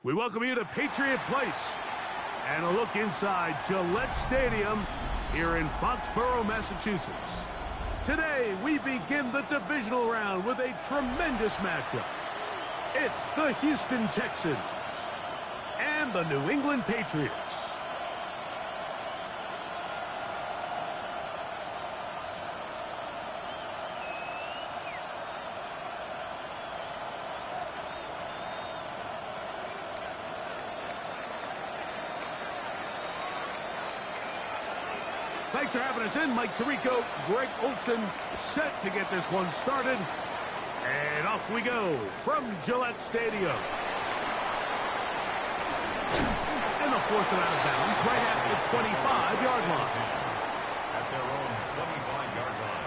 We welcome you to Patriot Place and a look inside Gillette Stadium here in Foxborough, Massachusetts. Today, we begin the divisional round with a tremendous matchup. It's the Houston Texans and the New England Patriots. Thanks for having us in. Mike Tirico, Greg Olson, set to get this one started. And off we go from Gillette Stadium. And they'll force it out of bounds right at the 25-yard line. At their own 25-yard line.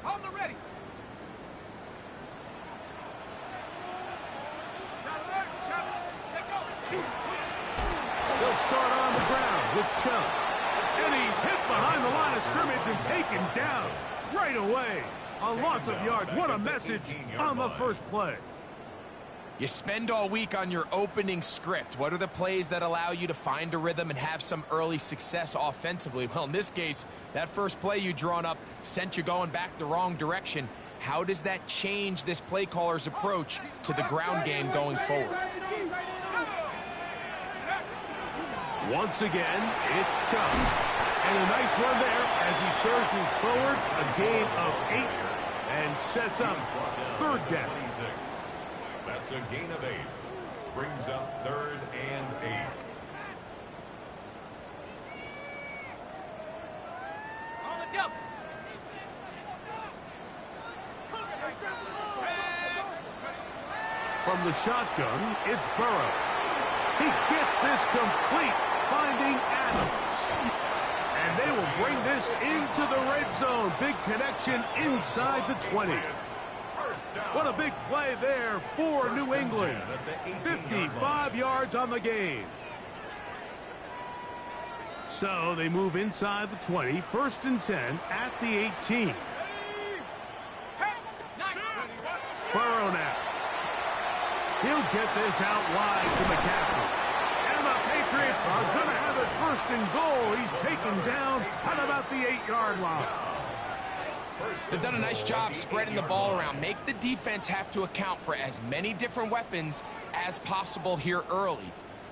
On the ready. They'll start on the ground with Chubb. And he's hit behind the line of scrimmage and taken down right away. A loss of yards. What a message on the first play. You spend all week on your opening script. What are the plays that allow you to find a rhythm and have some early success offensively? Well, in this case, that first play you drawn up sent you going back the wrong direction. How does that change this play caller's approach to the ground game going forward? Once again, it's Chubb. And a nice run there as he surges forward, a gain of 8, and sets up third down. That's a gain of 8. Brings up 3rd and 8. On the jump. From the shotgun, it's Burrow. He gets this complete, finding Adams. And they will bring this into the red zone. Big connection inside the 20. What a big play there for New England. 55 yards on the game. So they move inside the 20, 1st and 10 at the 18. Burrow now. He'll get this out wide to McCaffrey. And the Patriots are going to have it 1st and goal. He's taken down at about the 8-yard line. They've done a nice job spreading the ball around. Make the defense have to account for as many different weapons as possible here early.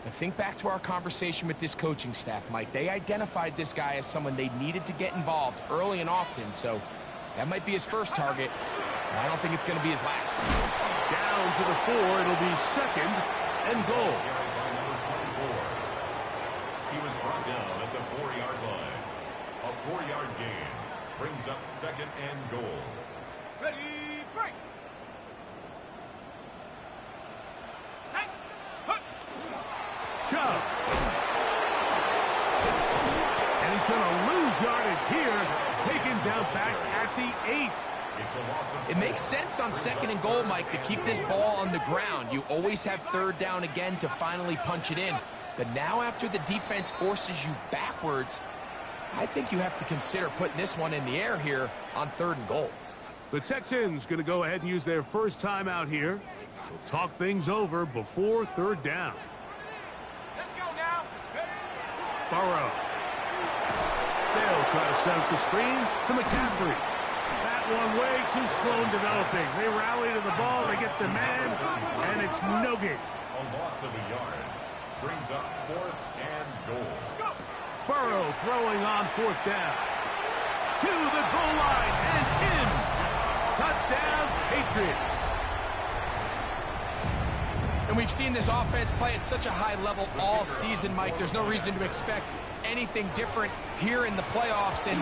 But think back to our conversation with this coaching staff, Mike. They identified this guy as someone they needed to get involved early and often. So that might be his first target. I don't think it's going to be his last. Down to the 4. It'll be 2nd and goal. He was brought down at the 4-yard line. A 4-yard gain brings up 2nd and goal. Ready, break. Chubb. And he's going to lose yardage here. Taken down back at the 8. It makes sense on 2nd and goal, Mike, to keep this ball on the ground. You always have 3rd down again to finally punch it in. But now after the defense forces you backwards, I think you have to consider putting this one in the air here on 3rd and goal. The Texans going to go ahead and use their first time out here. They'll talk things over before 3rd down. Let's go now. Burrow. They'll try to set up the screen to McCaffrey. That one way too slow in developing. They rally to the ball, they get the man, and it's no gain. A loss of a yard brings up 4th and goal. Burrow throwing on 4th down. To the goal line and in. Touchdown, Patriots. And we've seen this offense play at such a high level all season, Mike. There's no reason to expect anything different here in the playoffs. And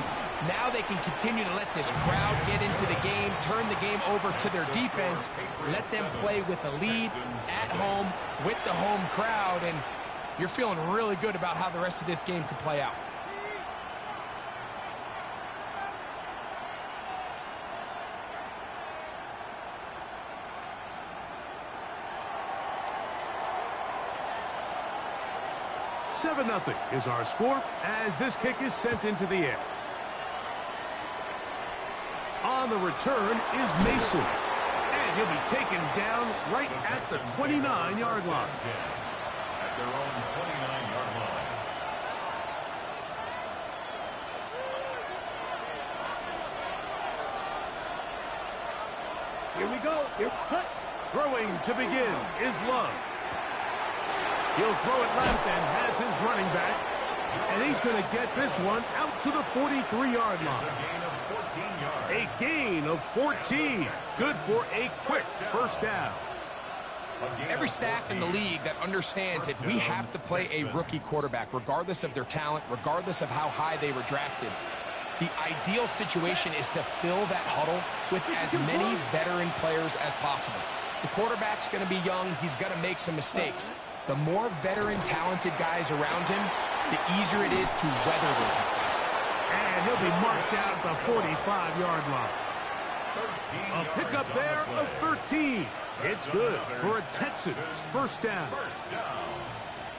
now they can continue to let this crowd get into the game, turn the game over to their defense, let them play with a lead at home with the home crowd. And you're feeling really good about how the rest of this game could play out. 7-0 is our score as this kick is sent into the air. On the return is Mason. And he'll be taken down right at the 29-yard line. At their own 29-yard line. Here we go. Here's cut. Throwing to begin is Love. He'll throw it left and has his running back. And he's going to get this one out to the 43-yard line. A gain of 14. Good for a quick first down. Every staff in the league that understands that we have to play a rookie quarterback, regardless of their talent, regardless of how high they were drafted. The ideal situation is to fill that huddle with as many veteran players as possible. The quarterback's going to be young. He's going to make some mistakes. The more veteran, talented guys around him, the easier it is to weather those mistakes. And he'll be marked down at the 45-yard line. A pickup there of 13. It's good for a Texans first down.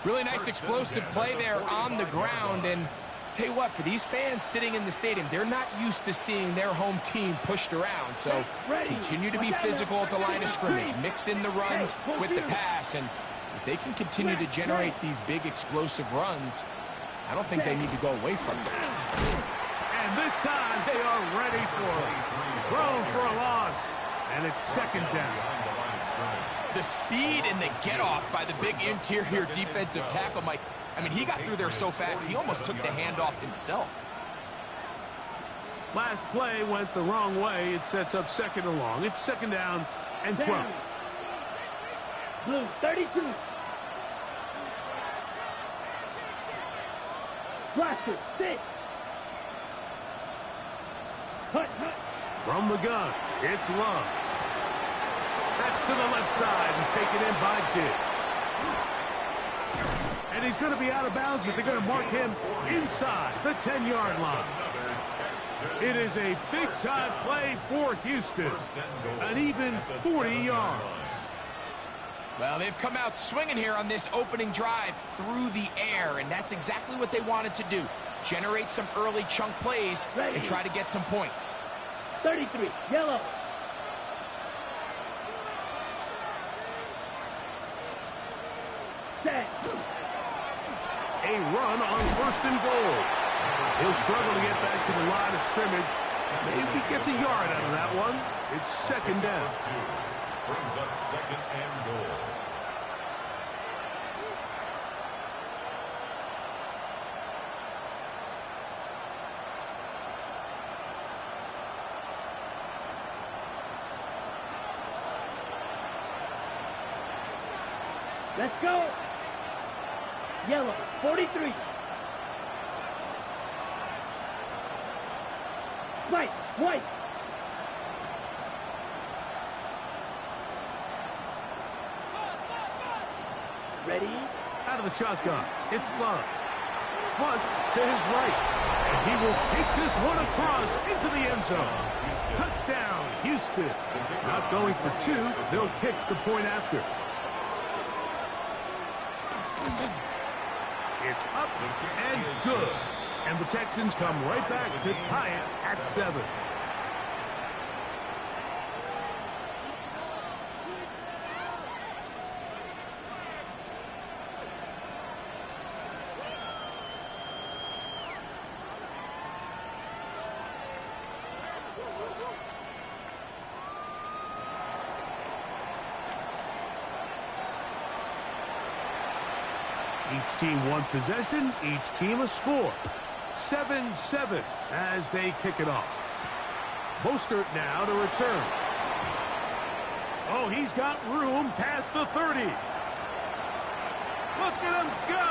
Really nice explosive play there on the ground. And tell you what, for these fans sitting in the stadium, they're not used to seeing their home team pushed around. So continue to be physical at the line of scrimmage. Mix in the runs with the pass. And if they can continue to generate these big explosive runs, I don't think they need to go away from it. And this time they are ready for it. Thrown for a loss. And it's second down. The speed and the get-off by the big interior defensive tackle, Mike. I mean, he got through there so fast, he almost took the handoff himself. Last play went the wrong way. It sets up second and long. It's second down and 12. Blue 32. Blaster 6. Cut. From the gun, it's Love. That's to the left side and taken in by Diggs. And he's going to be out of bounds, but they're going to mark him inside the 10-yard line. It is a big-time play for Houston. An even 40 yards. Well, they've come out swinging here on this opening drive through the air, and that's exactly what they wanted to do. Generate some early chunk plays and try to get some points. 33, yellow. Set. A run on first and goal. He'll struggle to get back to the line of scrimmage. Maybe gets a yard out of that one. It's second down. Brings up second and goal. Let's go. Yellow, 43. White. Ready? Out of the shotgun, it's Love. Flush to his right. And he will take this one across into the end zone. Touchdown, Houston. Not going for two. They'll kick the point after. It's up and good. And the Texans come right back to tie it at 7. Each team one possession, each team a score. 7-7 as they kick it off. Mostert now to return. Oh, he's got room past the 30. Look at him go.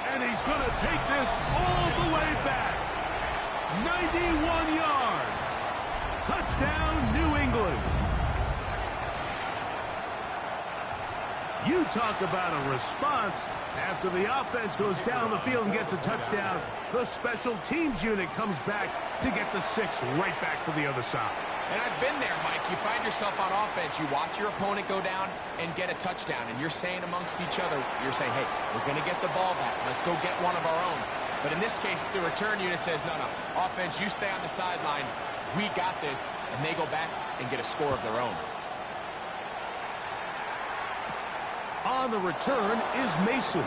And he's going to take this all the way back. 91 yards. Touchdown, New England. You talk about a response. After the offense goes down the field and gets a touchdown, the special teams unit comes back to get the 6 right back for the other side. And I've been there, Mike. You find yourself on offense, you watch your opponent go down and get a touchdown, and you're saying amongst each other, you're saying, hey, we're going to get the ball back. Let's go get one of our own. But in this case, the return unit says, no, offense, you stay on the sideline. We got this, and they go back and get a score of their own. On the return is Mason.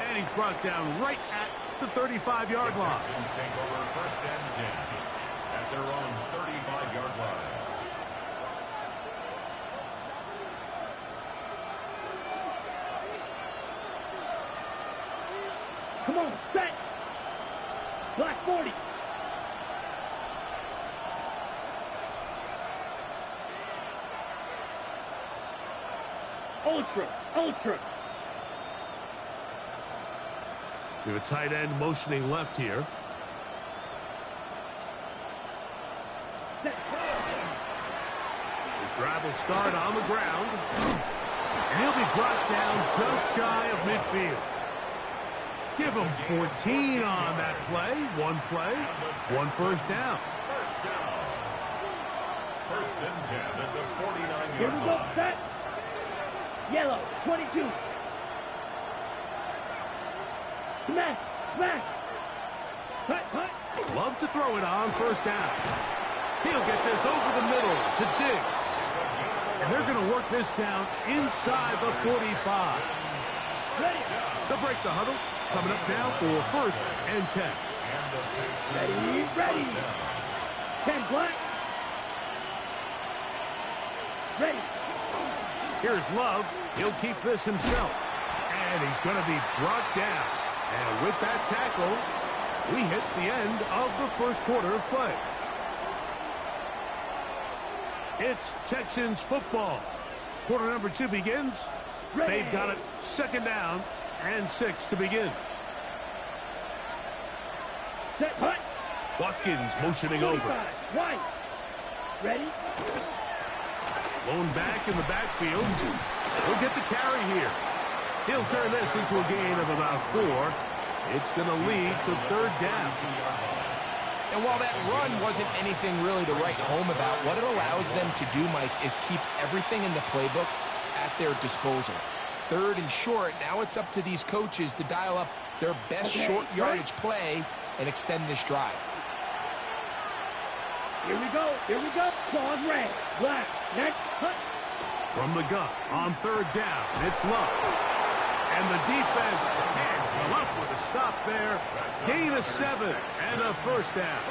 And he's brought down right at the 35-yard line. Texans take over first and 10 at their own 35-yard line. Come on, set. Black 40. Ultra. We have a tight end motioning left here. Set. His drive will start on the ground. And he'll be brought down just shy of midfield. Give him 14 on that play. One play, one first down. First down. First and 10 at the 49-yard Here we go, line. set. Yellow, 22. Smash. Cut. Love to throw it on first down. He'll get this over the middle to Diggs. And they're going to work this down inside the 45. Ready. They'll break the huddle. Coming up now for first and 10. And the Texans Ready. first down. 10 black. Ready. Here's Love. He'll keep this himself. And he's going to be brought down. And with that tackle, we hit the end of the first quarter of play. It's Texans football. Quarter number 2 begins. Ready. They've got it second down and 6 to begin. Set. Hut. Watkins motioning over. 45. White. Ready. Lone back in the backfield. He'll get the carry here. He'll turn this into a gain of about 4. It's going to lead to third down. And while that run wasn't anything really to write home about, what it allows them to do, Mike, is keep everything in the playbook at their disposal. Third and short, now it's up to these coaches to dial up their best short yardage play and extend this drive. Here we go. Claws red. Black. Next. Hut. From the gun on third down, it's Love. And the defense can't come up with a stop there. Gain of 7 and a first down.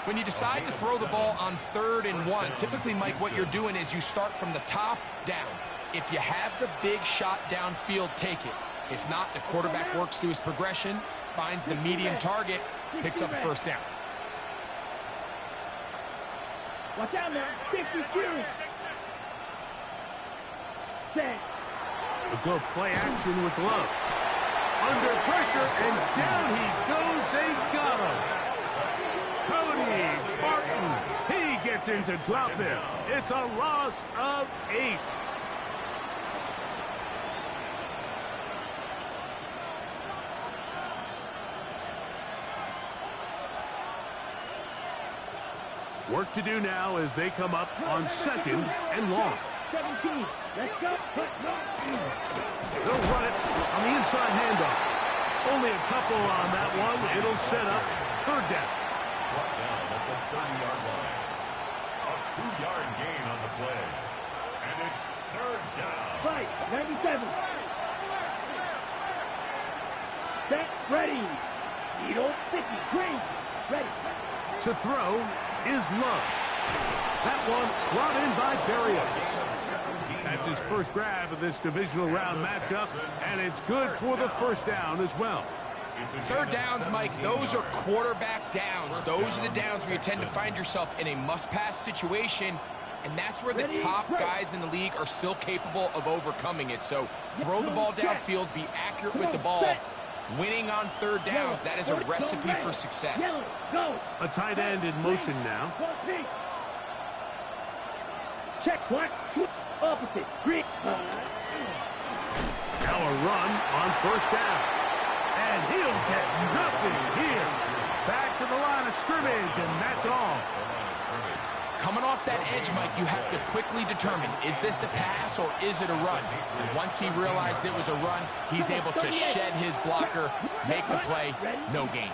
When you decide to throw the ball on 3rd and 1, typically, Mike, what you're doing is you start from the top down. If you have the big shot downfield, take it. If not, the quarterback works through his progression, finds the medium target, picks up the first down. Watch out now. 52. Set. A good play action with Love. Under pressure, and down he goes. They got him. Cody Martin. He gets in to drop him. It's a loss of 8. Work to do now as they come up on 2nd and long. 17. Let's go. They'll run it on the inside handoff. Only a couple on that one. It'll set up third down. Brought down at the 30-yard line. A 2-yard gain on the play. And it's third down. Fight. 97. Set. Ready. Needle. Sticky. Green. Ready. To throw is Love. That one brought in by Berrios. That's his first grab of this divisional round matchup, and it's good for the first down as well. Third downs, Mike, those are quarterback downs. Those are the downs where you tend to find yourself in a must-pass situation, and that's where the top guys in the league are still capable of overcoming it. So throw the ball downfield, be accurate with the ball. Winning on third downs, that is a recipe for success. A tight end in motion now. Check. Black. Opposite. Green. Now a run on first down. And he'll get nothing here. Back to the line of scrimmage, and that's all. Coming off that edge, Mike, you have to quickly determine, is this a pass or is it a run? And once he realized it was a run, he's able to shed his blocker, make the play, no gain.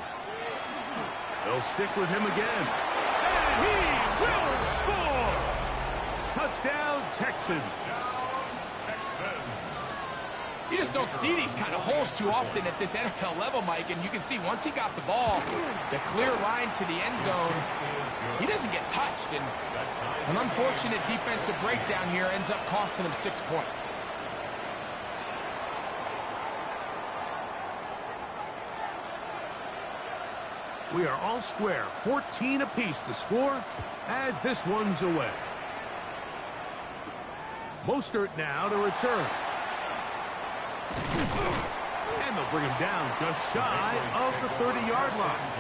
They'll stick with him again. And he will score! Touchdown, Texans. You just don't see these kind of holes too often at this NFL level, Mike, and you can see once he got the ball, the clear line to the end zone, he doesn't get touched, and an unfortunate defensive breakdown here ends up costing him 6 points. We are all square, 14 apiece the score as this one's away. Mostert now to return. And they'll bring him down just shy of the 30-yard line.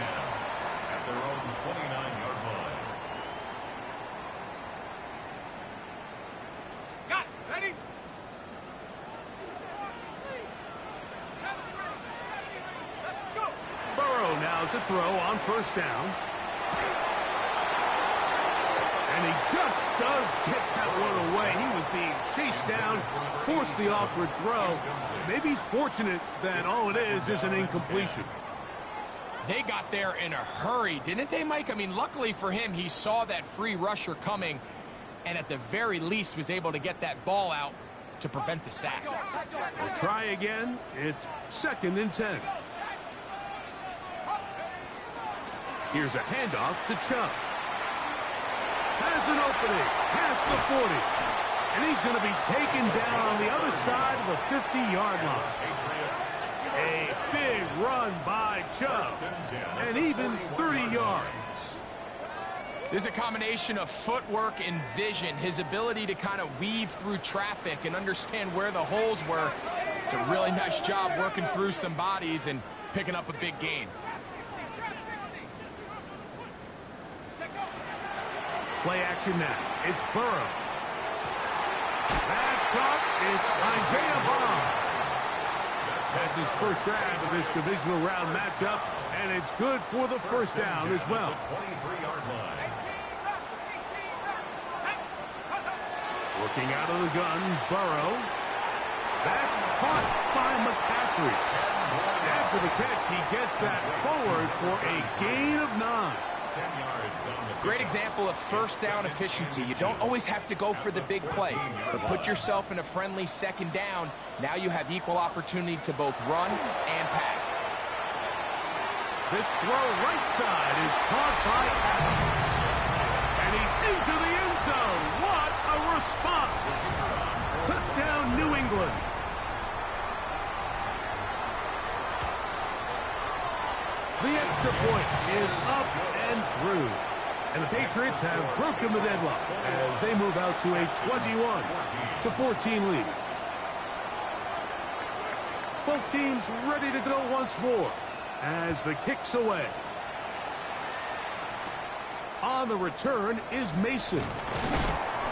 At their own 29-yard line. Got it. Ready? Let's go. Burrow now to throw on first down. And he just does get that one away. He was being chased down, forced the awkward throw. Maybe he's fortunate that all it is an incompletion. They got there in a hurry, didn't they, Mike? I mean, luckily for him, he saw that free rusher coming and at the very least was able to get that ball out to prevent the sack. We'll try again. It's 2nd and 10. Here's a handoff to Chubb. Has an opening, past the 40. And he's going to be taken down on the other side of the 50-yard line. A big run by Chubb. And even 30 yards. There's a combination of footwork and vision, his ability to kind of weave through traffic and understand where the holes were. It's a really nice job working through some bodies and picking up a big gain. Play action now. It's Burrow. That's caught. It's Isaiah Bond. That's his first grab of this divisional round matchup, and it's good for the first down as well. 23-yard line. Working out of the gun, Burrow. That's caught by McCaffrey. After the catch, he gets that forward for a gain of 9. Great example of first down efficiency. You don't always have to go for the big play, but put yourself in a friendly second down. Now you have equal opportunity to both run and pass. This throw right side is caught by Adams. And he's into the end zone. What a response. Touchdown, New England. The extra point is up and through. And the Patriots have broken the deadlock as they move out to a 21-14 lead. Both teams ready to go once more as the kick's away. On the return is Mason.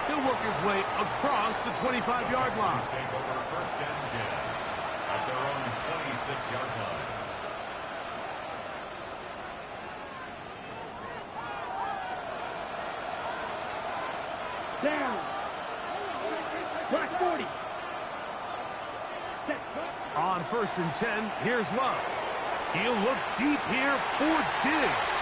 He'll work his way across the 25-yard line. Take over first and 10 at their own 26-yard line. Down. Black 40. On first and 10, here's Love. He'll look deep here for Diggs.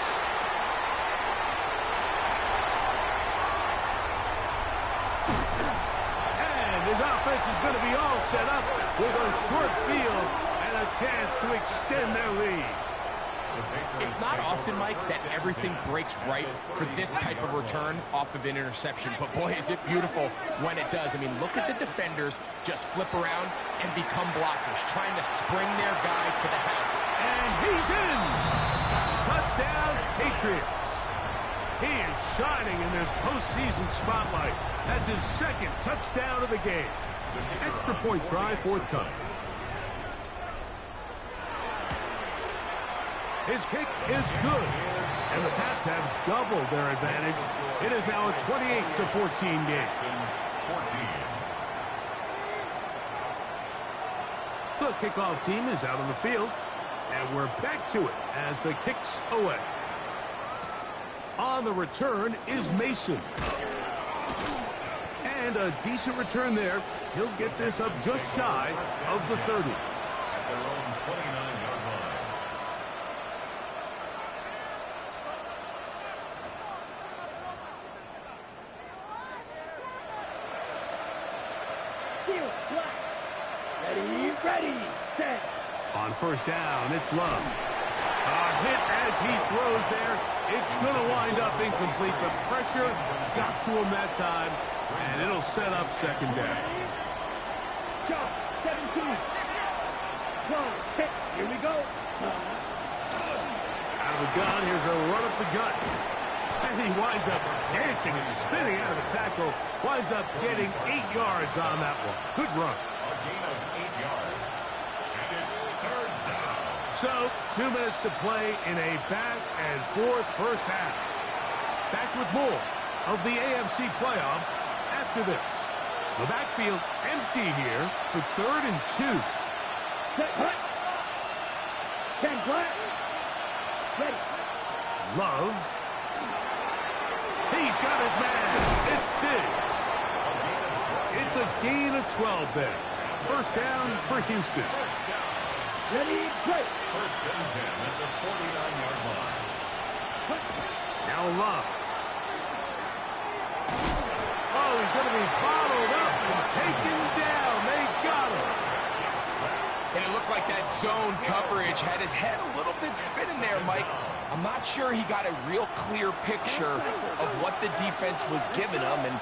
And his offense is going to be all set up with a short field and a chance to extend their lead. It's not often, Mike, that everything breaks right for this type of return off of an interception. But, boy, is it beautiful when it does. I mean, look at the defenders just flip around and become blockers, trying to spring their guy to the house. And he's in! Touchdown, Patriots. He is shining in this postseason spotlight. That's his second touchdown of the game. Extra point try forthcoming. His kick is good, and the Pats have doubled their advantage. It is now a 28-14 game. The kickoff team is out on the field. And we're back to it as the kick's away. On the return is Mason. And a decent return there. He'll get this up just shy of the 30. At their own 29-yard line. Field flat. Ready, set. On first down, it's Love. A hit as he throws there. It's going to wind up incomplete, but pressure got to him that time, and it'll set up second down. Jump, 17. One, hit. Here we go. Out of the gun, here's a run up the gut. And he winds up dancing and spinning out of the tackle. Winds up getting 8 yards on that one. Good run. A gain of 8 yards. And it's third down. So, 2 minutes to play in a back-and-forth first half. Back with more of the AFC playoffs after this. The backfield empty here for 3rd and 2. Set, hut. 10 flat. Ready. Love. He's got his man. It's Diggs. It's a gain of 12 there. First down for Houston. First down. Ready, break. First and 10 at the 49-yard line. Now Love. Oh, he's going to be bottled up and taken down. They got him. And it looked like that zone coverage had his head a little bit spinning there, Mike. I'm not sure he got a real clear picture of what the defense was giving him, and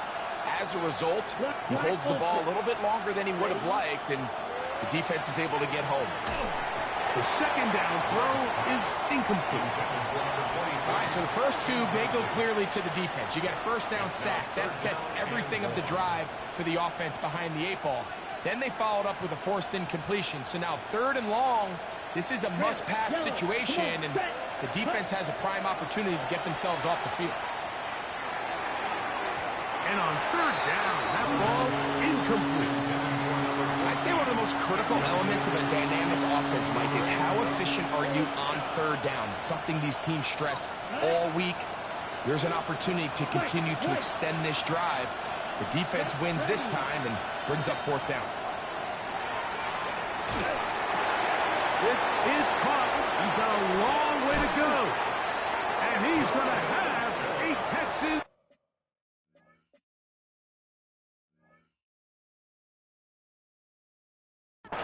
as a result, he holds the ball a little bit longer than he would have liked, and the defense is able to get home. The second down throw is incomplete. All right, so the first two, they go clearly to the defense. You got a first down sack. That sets everything of the drive for the offense behind the 8 ball. Then they followed up with a forced incompletion. So now 3rd and long, this is a must-pass situation, and the defense has a prime opportunity to get themselves off the field. And on 3rd down, that ball incomplete. I'd say one of the most critical elements of a dynamic offense, Mike, is how efficient are you on 3rd down? It's something these teams stress all week. There's an opportunity to continue to extend this drive. The defense wins this time and brings up 4th down. This is caught. He's got a long way to go. And he's going to have a Texan.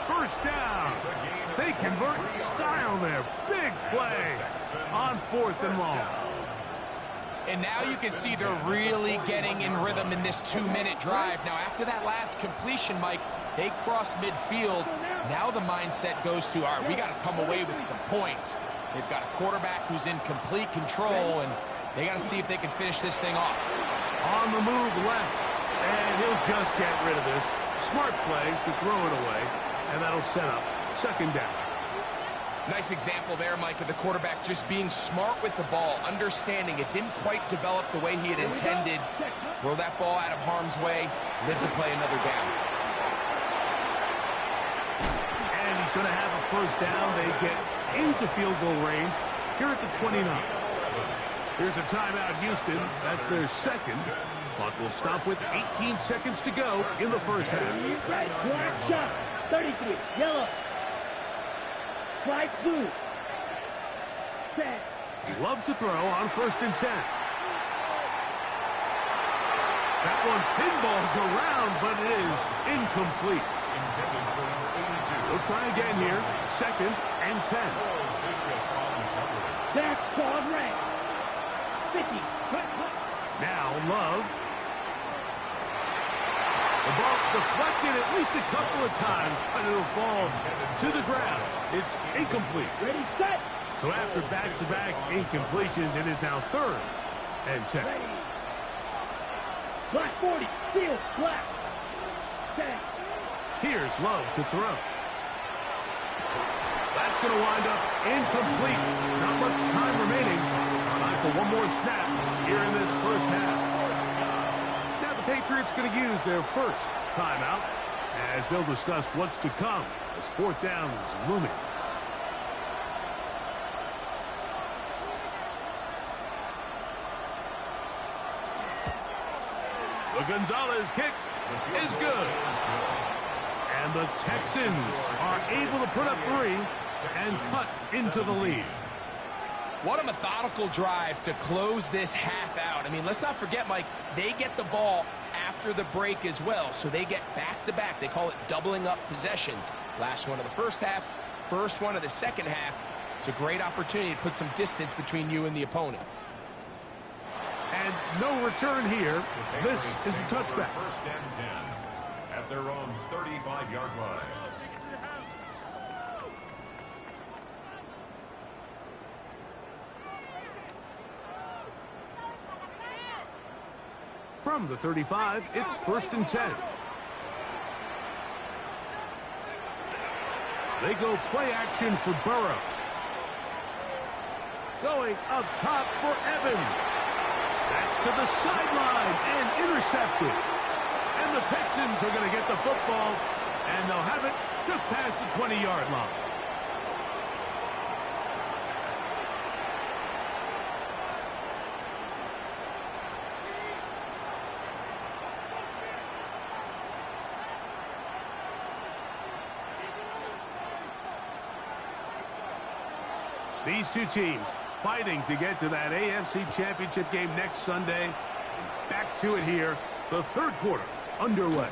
First down. They convert in style there. Big play on 4th and long. And now you can see they're really getting in rhythm in this 2-minute drive. Now, after that last completion, Mike, they cross midfield. Now the mindset goes to, all right, we got to come away with some points. They've got a quarterback who's in complete control, and they got to see if they can finish this thing off. On the move left, and he'll just get rid of this. Smart play to throw it away, and that'll set up second down. Nice example there, Mike, of the quarterback just being smart with the ball, understanding it didn't quite develop the way he had intended. Throw that ball out of harm's way, live to play another down. And he's going to have a first down. They get into field goal range here at the 29. Here's a timeout, Houston. That's their second. Clock will stop with 18 seconds to go in the first half. Black shot. 33. Yellow. Flag blue. Set. Love to throw on 1st and 10. That one pinballs around, but it is incomplete. Intended for number 82. We'll try again here. 2nd and 10. Back ball red. 50. Now Love. The ball deflected at least a couple of times, but it'll fall to the ground. It's incomplete. Ready, set. So after back-to-back incompletions, it is now 3rd and 10. Ready. Black 40. Field black. Set. Here's Love to throw. That's going to wind up incomplete. Not much time remaining. Time for one more snap here in this first half. Now the Patriots going to use their first timeout as they'll discuss what's to come as 4th down is looming. The Gonzalez kick is good. And the Texans are able to put up 3 and cut into the lead. What a methodical drive to close this half out. I mean, let's not forget, Mike, they get the ball after the break as well, so they get back-to-back. They call it doubling up possessions. Last one of the first half, first one of the second half. It's a great opportunity to put some distance between you and the opponent. And no return here. This is a touchback. First and 10 at their own 35-yard line. From the 35, it's first and 10. They go play action for Burrow. Going up top for Evans. That's to the sideline and intercepted. And the Texans are going to get the football, and they'll have it just past the 20-yard line. These two teams fighting to get to that AFC Championship game next Sunday. Back to it here, the third quarter underway.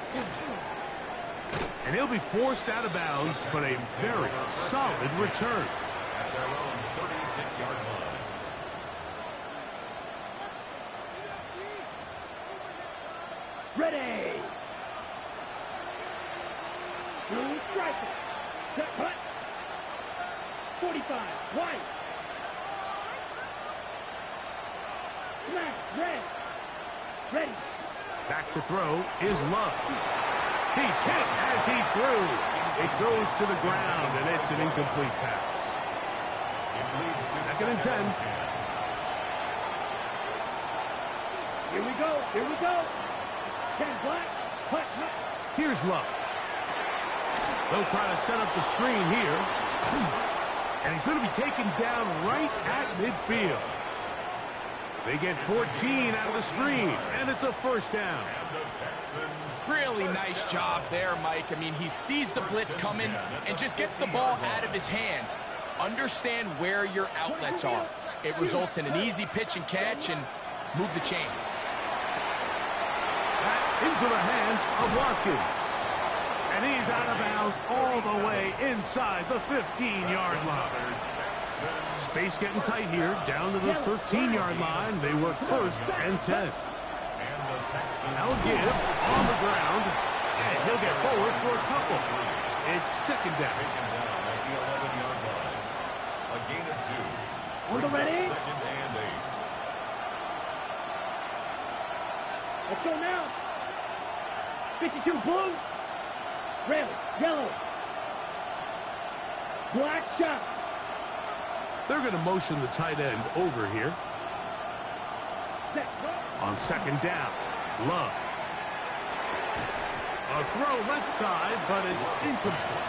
And he'll be forced out of bounds, but a very solid return. At their own 36-yard line. Ready. Blue striker. Set cut. 45. White. Smash. Red. Ready. Back to throw is Love. He's hit as he threw. It goes to the ground, and it's an incomplete pass. Second and 10. Here we go. Here we go. 10 black. Hut. Here's Love. They'll try to set up the screen here. And he's going to be taken down right at midfield. They get 14 out of the screen, and it's a first down. Really nice job there, Mike. I mean, he sees the blitz coming and just gets the ball out of his hands. Understand where your outlets are. It results in an easy pitch and catch and move the chains. Back into the hands of Watkins. And he's out of bounds all the way inside the 15-yard line. Space getting tight here, down to the 13-yard line. They work first and 10. Now give on the ground, and he'll get forward for a couple. It's second down. At the 11-yard line. A gain of 2. On the ready. Second and 8. Let's go now. 52 blue. Red, yellow. Black shot. They're going to motion the tight end over here. Set. On second down, Love. A throw left side, but it's incomplete.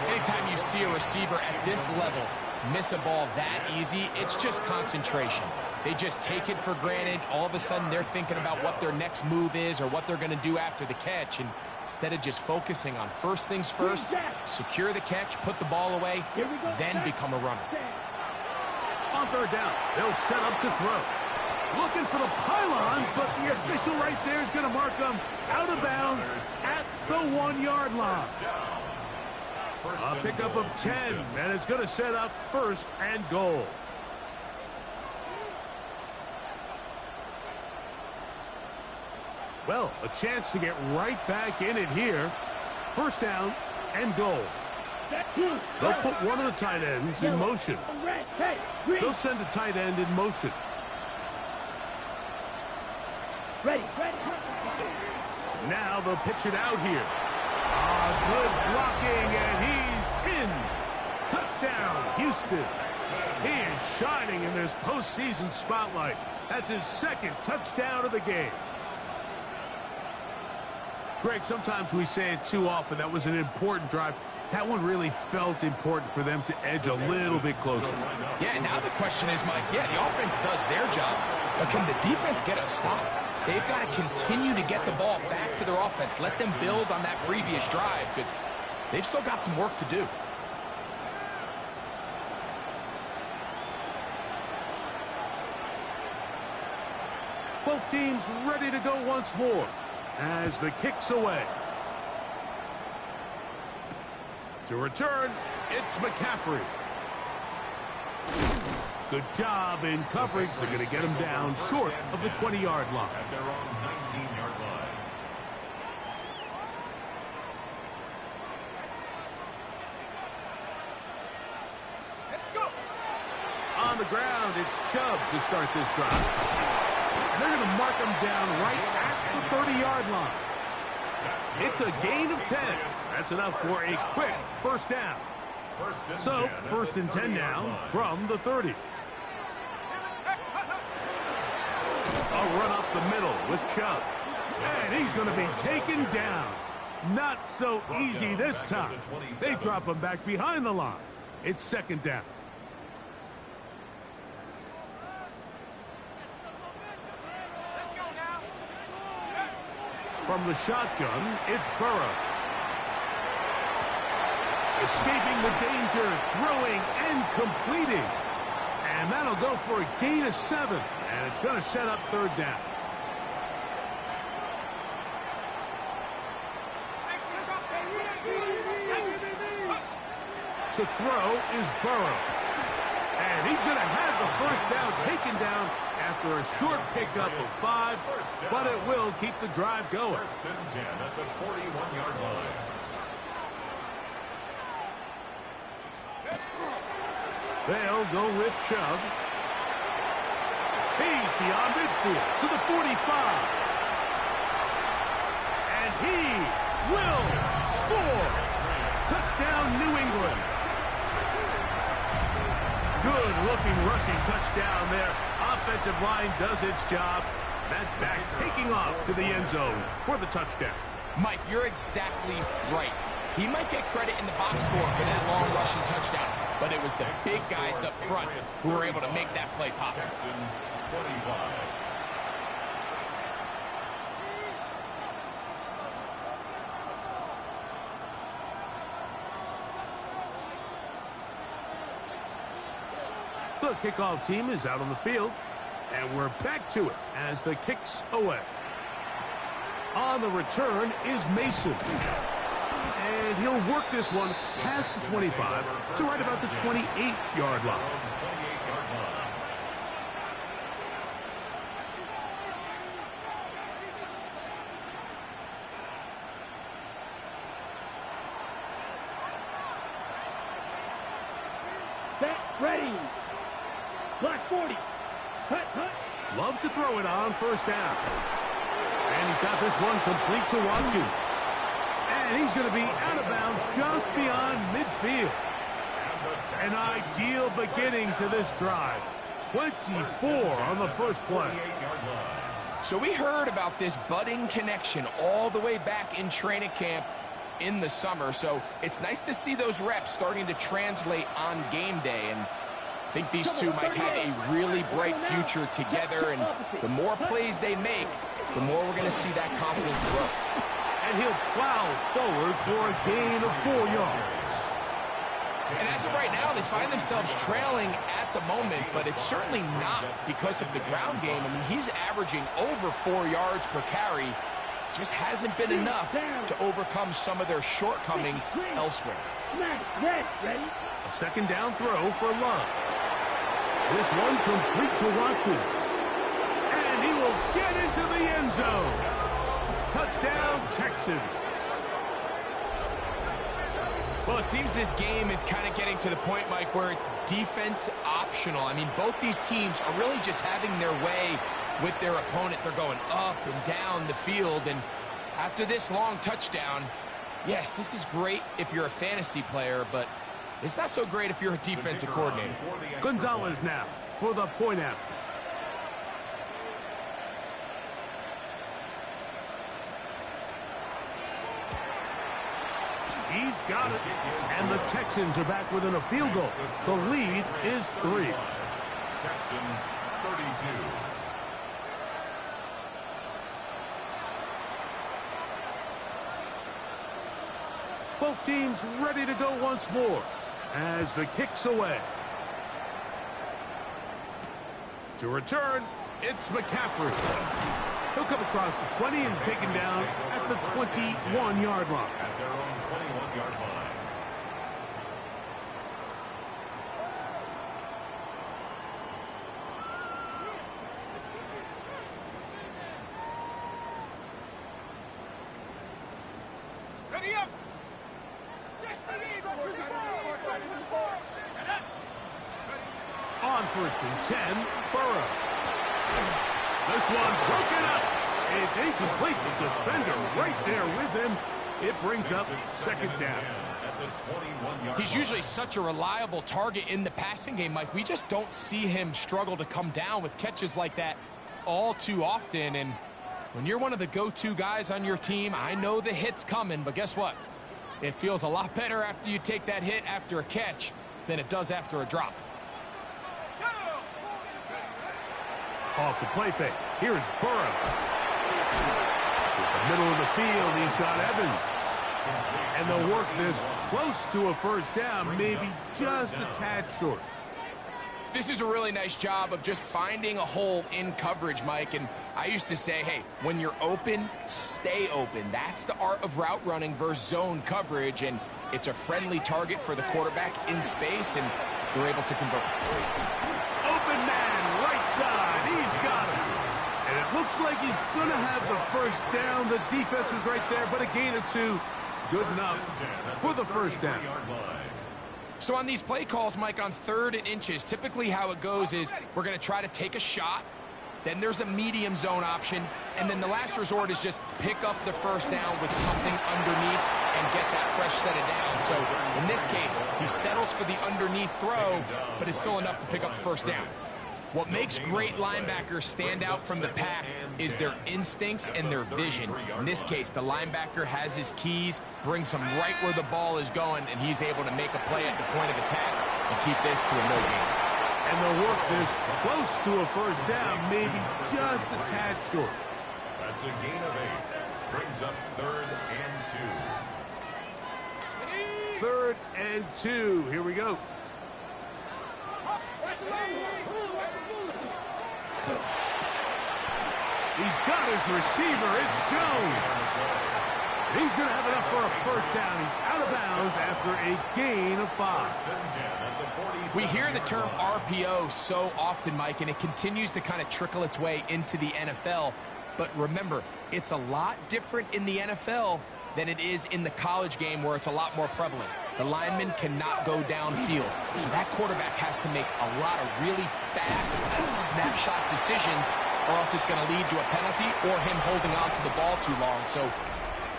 Anytime you see a receiver at this level miss a ball that easy, it's just concentration. They just take it for granted. All of a sudden, they're thinking about what their next move is or what they're going to do after the catch. And instead of just focusing on first things first, secure the catch, put the ball away, then become a runner. On third down, they'll set up to throw. Looking for the pylon, but the official right there is going to mark them out of bounds at the 1-yard line. A pickup of 10, and it's going to set up first and goal. Well, a chance to get right back in it here. First down and goal. They'll put one of the tight ends in motion. They'll send a tight end in motion. Ready. Now they'll pitch it out here. Good blocking, and he's in. Touchdown, Houston. He is shining in this postseason spotlight. That's his second touchdown of the game. Greg, sometimes we say it too often. That was an important drive. That one really felt important for them to edge a little bit closer. Yeah, now the question is, Mike, the offense does their job, but can the defense get a stop? they've got to continue to get the ball back to their offense. Let them build on that previous drive because they've still got some work to do. Both teams ready to go once more as the kick's away. To return, it's McCaffrey. Good job in coverage. They're going to get him down short of the 20-yard line. At their own 19-yard line. On the ground, it's Chubb to start this drive. And they're going to mark him down right at the 30-yard line. It's a gain of 10. That's enough for a quick first down. So, first and 10 now from the 30. A run up the middle with Chubb. And he's going to be taken down. Not so easy this time. They drop him back behind the line. It's second down. From the shotgun, it's Burrow. Escaping the danger, throwing and completing. And that'll go for a gain of 7. And it's going to set up third down. To throw is Burrow. And he's going to have the first down taken down after a short pickup of 5, but it will keep the drive going. First and 10 at the 41-yard line. They'll go with Chubb. He's beyond midfield to the 45. And he will score. Touchdown, New England. Good-looking rushing touchdown there. Offensive line does its job. That back taking off to the end zone for the touchdown. Mike, you're exactly right. He might get credit in the box score for that long rushing touchdown, but it was the big guys up front who were able to make that play possible. Texans 25. The kickoff team is out on the field, and we're back to it as the kick's away. On the return is Mason. And he'll work this one past the 25 to right about the 28-yard line. Set, ready. Block 40. Cut, cut. Love to throw it on first down. And he's got this one complete to Watkins. And he's going to be out of bounds just beyond midfield. An ideal beginning to this drive. 24 on the first play. So we heard about this budding connection all the way back in training camp in the summer. So it's nice to see those reps starting to translate on game day. And I think these two might have a really bright future together. And the more plays they make, the more we're going to see that confidence grow. And he'll plow forward for a gain of 4 yards. And as of right now, they find themselves trailing at the moment, but it's certainly not because of the ground game. I mean, he's averaging over 4 yards per carry. Just hasn't been enough to overcome some of their shortcomings elsewhere. Ready. A second down throw for Love. This one complete to Watkins. And he will get into the end zone. Touchdown, Texans. Well, it seems this game is kind of getting to the point, Mike, where it's defense optional. I mean, both these teams are really just having their way with their opponent. They're going up and down the field. And after this long touchdown, yes, this is great if you're a fantasy player, but it's not so great if you're a defensive coordinator. Gonzalez now for the point after. He's got it. And the Texans are back within a field goal. The lead is 3. Texans 32. Both teams ready to go once more as the kick's away. To return, it's McCaffrey. He'll come across the 20 and taken down at the 21-yard line. At their own 21-yard line. Ready up! On 1st and 10, Burrow. This one broken up. It's incomplete. The defender right there with him. It brings up 2nd down. He's usually such a reliable target in the passing game, Mike. We just don't see him struggle to come down with catches like that all too often. And when you're one of the go-to guys on your team, I know the hit's coming, but guess what? It feels a lot better after you take that hit after a catch than it does after a drop. Off the play fake. Here's Burrow. With the middle of the field, he's got Evans. And they'll work this close to a 1st down, maybe just a tad short. This is a really nice job of just finding a hole in coverage, Mike. And I used to say, hey, when you're open, stay open. That's the art of route running versus zone coverage. And it's a friendly target for the quarterback in space, and they're able to convert. Open man, right side. He's got him. And it looks like he's going to have the 1st down. The defense is right there, but a gain of 2. Good enough for the 1st down. So on these play calls, Mike, on 3rd and inches, typically how it goes is we're going to try to take a shot. Then there's a medium zone option. And then the last resort is just pick up the 1st down with something underneath and get that fresh set of down. So in this case, he settles for the underneath throw, but it's still enough to pick up the 1st down. What makes great linebackers stand out from the pack is their instincts and their vision. In this case, the linebacker has his keys, brings him right where the ball is going, and he's able to make a play at the point of attack and keep this to a no gain. And they'll work this close to a 1st down, maybe just a tad short. That's a gain of 8. Brings up 3rd and 2. 3rd and 2. Here we go. He's got his receiver. It's Jones. He's going to have enough for a 1st down. He's out of bounds after a gain of 5. We hear the term RPO so often, Mike, and it continues to kind of trickle its way into the NFL. But remember, it's a lot different in the NFL than it is in the college game where it's a lot more prevalent. The lineman cannot go downfield, so that quarterback has to make a lot of really fast snapshot decisions, or else it's going to lead to a penalty or him holding on to the ball too long. So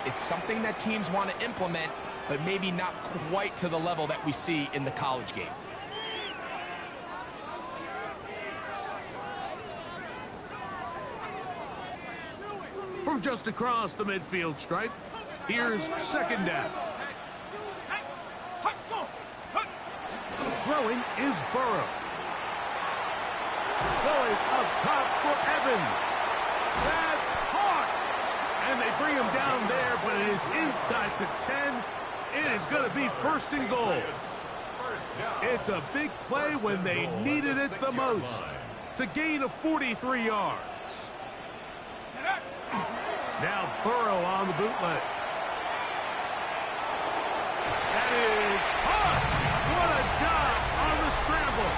it's something that teams want to implement, but maybe not quite to the level that we see in the college game. From just across the midfield stripe, here's 2nd down. Throwing is Burrow. Going up top for Evans. That's caught. And they bring him down there, but it is inside the 10. It is going to be 1st and goal. It's a big play when they needed it the most. It's a gain of 43 yards. Now Burrow on the bootleg. That is caught. What a job on the scramble.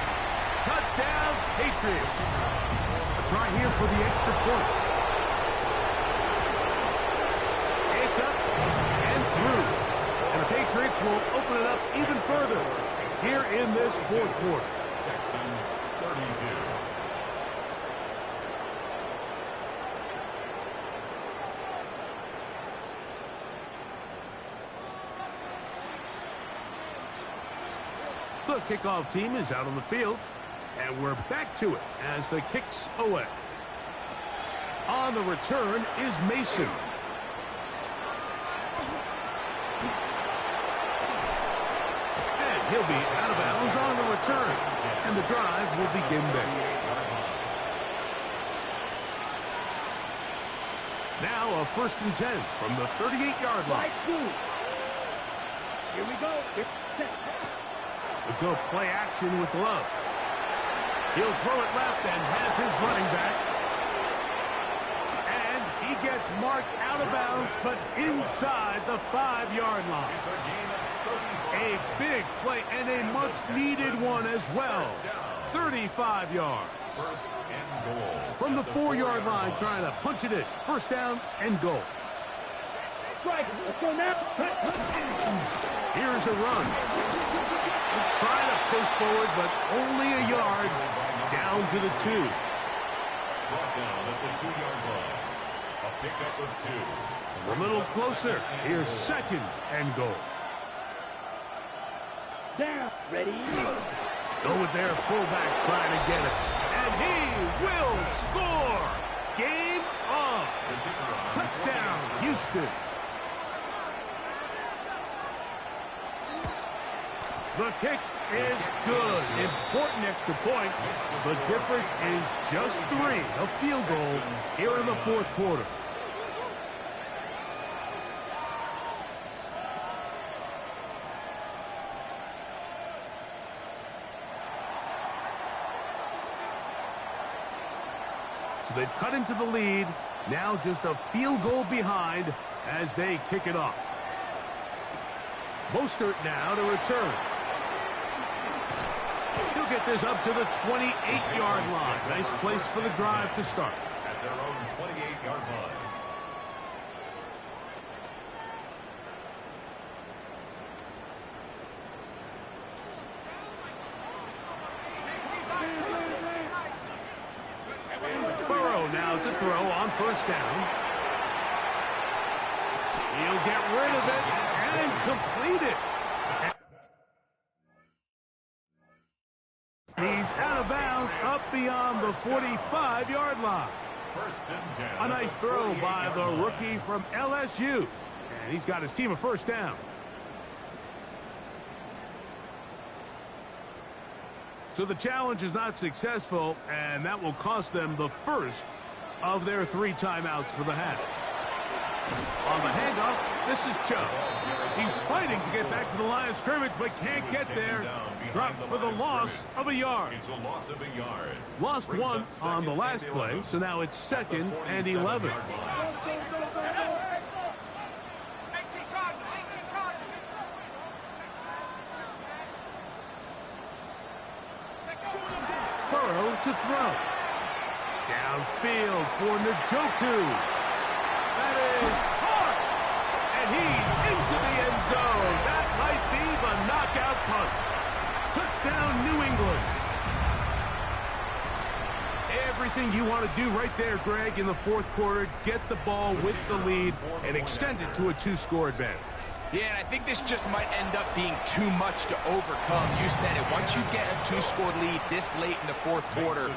Touchdown, Patriots. A try here for the extra point. It's up and through. And the Patriots will open it up even further here in this 4th quarter. Texans 32. The kickoff team is out on the field, and we're back to it as the kick's away. On the return is Mason. And he'll be out of bounds on the return, and the drive will begin there. Now a 1st and 10 from the 38-yard line. Here we go. We'll go play action with Love. He'll throw it left and has his running back. And he gets marked out of bounds, but inside the 5-yard line. It's a gain of 35. A big play and a much-needed one as well. 35 yards. First and goal. From the 4-yard line, trying to punch it in. First down and goal. Right, let's go now. Here's a run. Trying to push forward, but only a yard. Down to the 2. Brought down at the 2-yard line. A pickup of 2. A little closer. Here's second and goal. Down. Ready. Go with their fullback trying to get it. And he will score. Game on. Touchdown, Houston. The kick is good. Important extra point. The difference is just 3. A field goal here in the 4th quarter. So they've cut into the lead. Now just a field goal behind as they kick it off. Mostert now to return. He'll get this up to the 28-yard line. Nice place for the drive to start. At their own 28-yard line. Burrow now to throw on first down. He'll get rid of it and complete it. He's out of bounds up beyond the 45-yard line. First and 10. A nice throw by the rookie from LSU. And he's got his team a first down. So the challenge is not successful, and that will cost them the first of their 3 timeouts for the half. On the handoff, this is Chubb. He's fighting to get back to the line of scrimmage, but can't get there. Dropped for the loss of a yard. It's a loss of a yard. Lost 1 on the last play, so now it's 2nd and 11. Burrow to throw. Downfield for Njoku. That is caught. And he's into the end zone. That might be the knockout punch. Touchdown, New England. Everything you want to do right there, Greg, in the 4th quarter. Get the ball with the lead and extend it to a 2-score advantage. Yeah, and I think this just might end up being too much to overcome. You said it. Once you get a 2-score lead this late in the 4th quarter,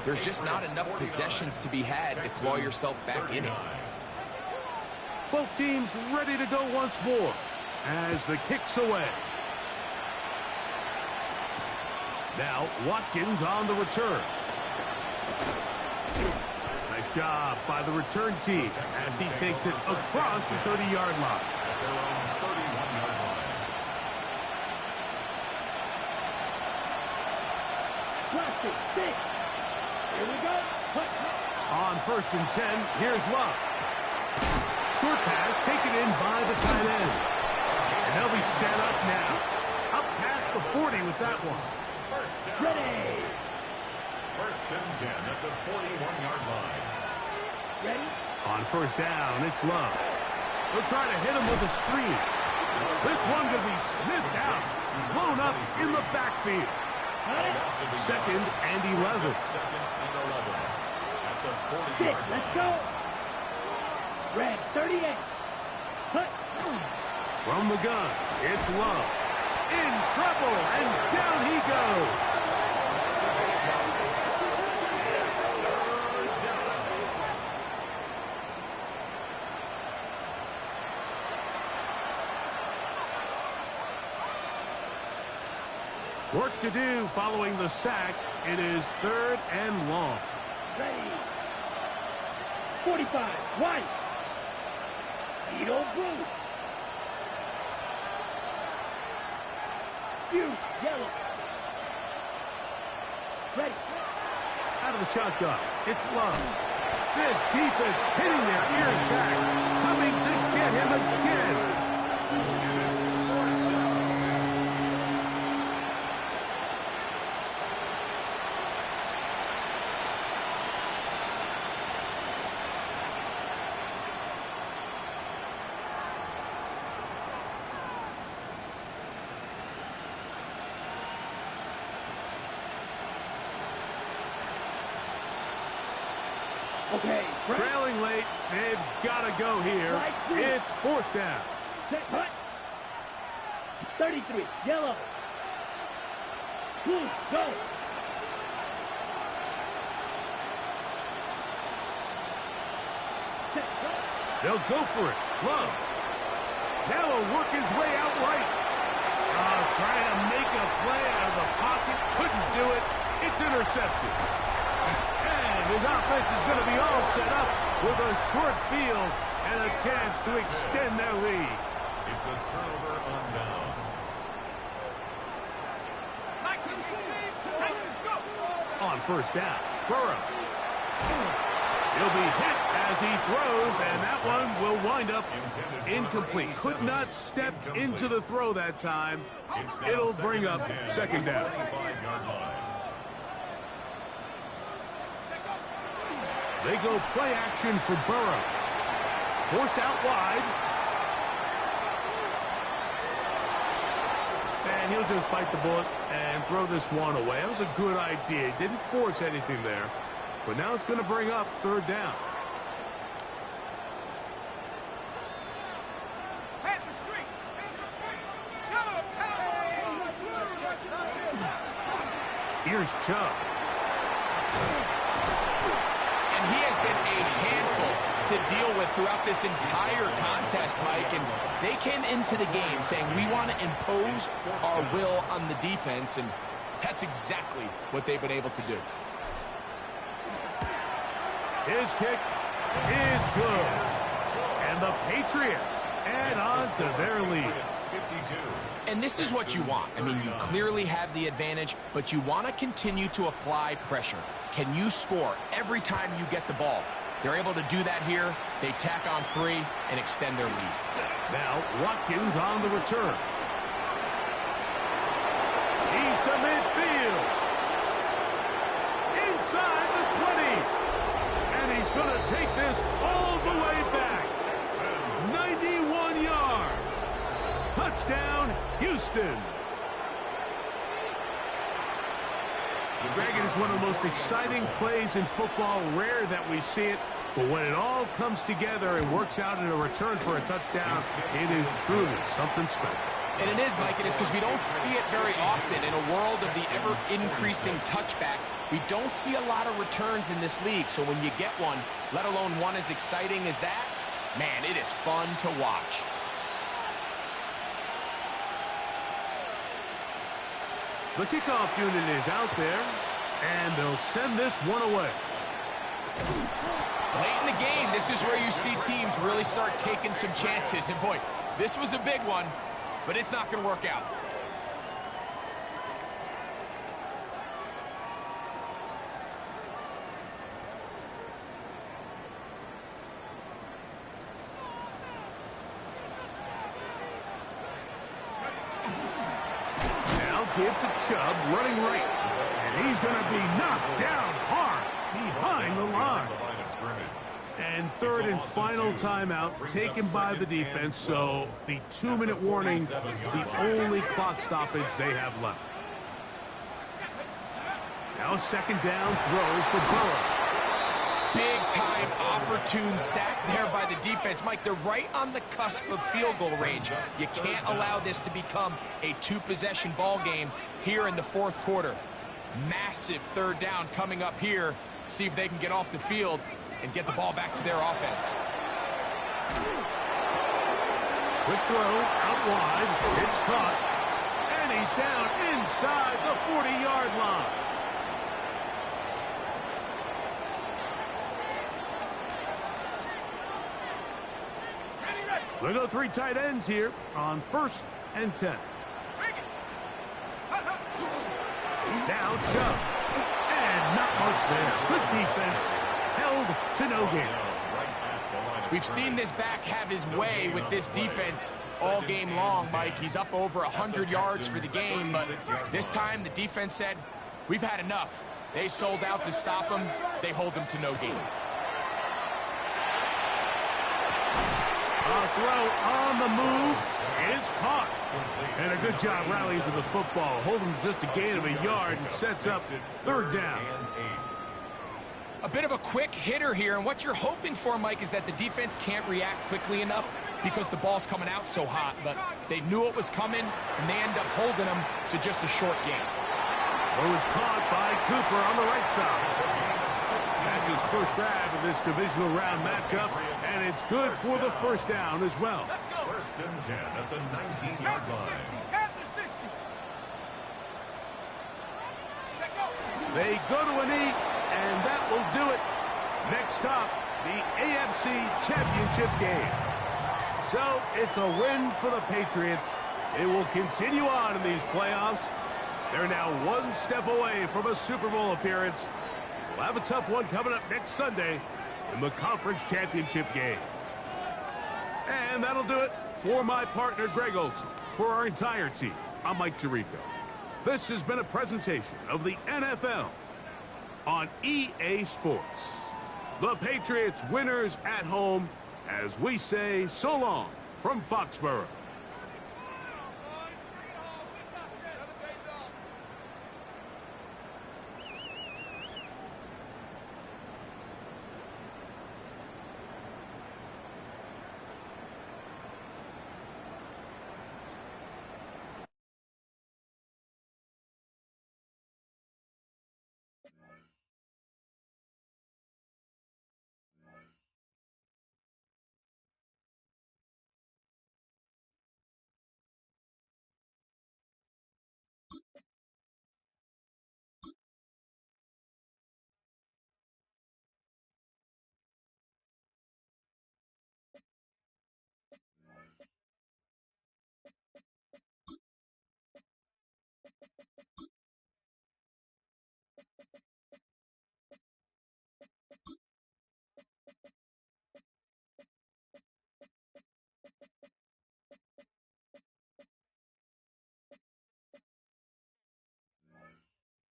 there's just not enough possessions to be had to claw yourself back in it. Both teams ready to go once more as the kick's away. Now Watkins on the return. Nice job by the return team as he takes it across the 30-yard line. At their own 31-yard line. Plastic, 6. Here we go. On 1st and 10, here's Love. Short pass taken in by the tight end. And they'll be set up now. Up past the 40 with that one. First down. Ready. First and 10 at the 41-yard line. Ready. On first down, it's Love. They'll try to hit him with a screen. This one going to be sniffed out. Blown up in the backfield. Second and 11. Second and 11. At the 6. 40-yard line. Let's go. Red 38. Cut. From the gun, it's Love. In trouble, and down he goes. Work to do following the sack. It is 3rd and long. Ready. 45. White. Edo blue. You, yellow. Ready. Out of the shotgun, it's Love. This defense hitting their ears back, coming to get him again. Okay. Trailing late, they've got to go here. It's fourth down. Set, hut. 33, yellow. Blue, go. Set, hut. They'll go for it. Love. Now he'll work his way out right. Trying to make a play out of the pocket. Couldn't do it. It's intercepted. And his offense is going to be all set up with a short field and a chance to extend their lead. It's a turnover on downs. On first down, Burrow. He'll be hit as he throws, and that one will wind up incomplete. Could not step into the throw that time. It'll bring up second down. They go play action for Burrow. Forced out wide. And he'll just bite the bullet and throw this one away. That was a good idea. Didn't force anything there. But now it's going to bring up third down. Here's Chubb. And he has been a handful to deal with throughout this entire contest, Mike. And they came into the game saying, we want to impose our will on the defense. And that's exactly what they've been able to do. His kick is good. And the Patriots add on to their lead. And this is what you want. I mean, you clearly have the advantage, but you want to continue to apply pressure. Can you score every time you get the ball? They're able to do that here. They tack on 3 and extend their lead. Now, Watkins on the return. He's to midfield. Inside the 20. And he's going to take this all the way back. 91 yards. Touchdown, Houston. Greg, it is one of the most exciting plays in football. Rare that we see it, but when it all comes together and works out in a return for a touchdown, it is truly something special. And it is, Mike. It is because we don't see it very often in a world of the ever-increasing touchback. We don't see a lot of returns in this league, so when you get one, let alone one as exciting as that, man, it is fun to watch. The kickoff unit is out there, and they'll send this one away. Late in the game, this is where you see teams really start taking some chances. And boy, this was a big one, but it's not going to work out. Give to Chubb, running right. And he's going to be knocked down hard behind the line. And third and final timeout taken by the defense, so the 2-minute warning, the only clock stoppage they have left. Now second down throws for Burrow. Big-time opportune sack there by the defense. Mike, they're right on the cusp of field goal range. You can't allow this to become a 2-possession ball game here in the fourth quarter. Massive third down coming up here. See if they can get off the field and get the ball back to their offense. Quick throw out wide. It's caught. And he's down inside the 40-yard line. We'll go 3 tight ends here on 1st and 10. Now Chubb. And not much there. Good defense. Held to no gain. We've seen this back have his way with this defense all game long, Mike. He's up over 100 yards for the game, but this time the defense said, we've had enough. They sold out to stop him. They hold him to no gain. A throw on the move is caught. And a good job rallying to the football. Holding just a gain of a yard and sets up third down. A bit of a quick hitter here, and what you're hoping for, Mike, is that the defense can't react quickly enough because the ball's coming out so hot. But they knew it was coming, and they end up holding them to just a short gain. It was caught by Cooper on the right side. That's his first grab of this divisional round matchup, and it's good for the first down as well. First and 10 at the 19-yard line. They go to a knee, and that will do it. Next stop, the AFC Championship game. So it's a win for the Patriots. It will continue on in these playoffs. They're now one step away from a Super Bowl appearance. We'll have a tough one coming up next Sunday in the Conference Championship game. And that'll do it for my partner, Greg Olson. For our entire team, I'm Mike Tirico. This has been a presentation of the NFL on EA Sports. The Patriots winners at home as we say so long from Foxborough.